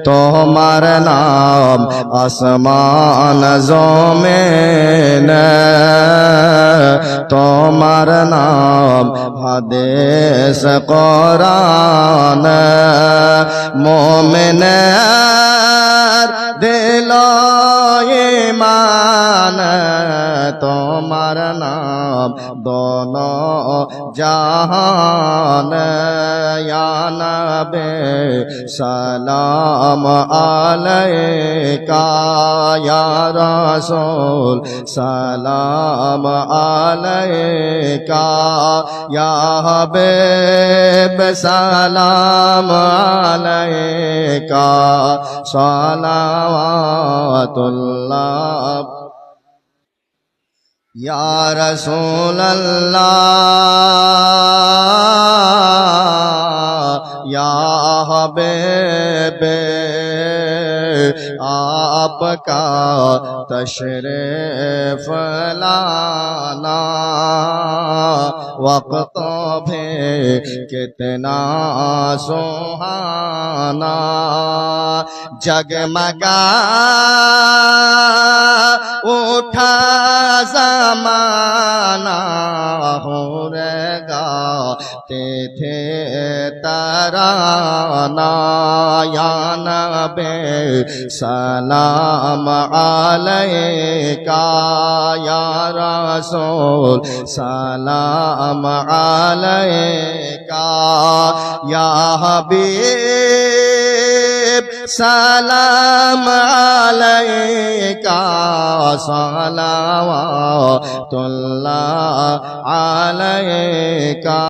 তোমার নাম আসমান জমিন, তোমার নাম হাদিস কোরআন, মুমিনের দিল ঈমান, তোমার নাম দোনো জাহান। ইয়া নবী সালাম আলাইকা, ইয়া রাসূল সালাম আলাইকা, ইয়া হাবিব সালাম আলাইকা, সালাওয়াতুল্লাহ। ইয়া রাসূলুল্লাহ ইয়া হাবিব आपका तशरीफ लाना वक्त भी कितना सुहाना, जगमगा उठा ज़माना, हो रहेगा ते थे तराना। या नबी सलाम अलैका, या रसूल सलाम अलैका, या हबीब सलाम अलैका, सलावतुल्लाह अलैका।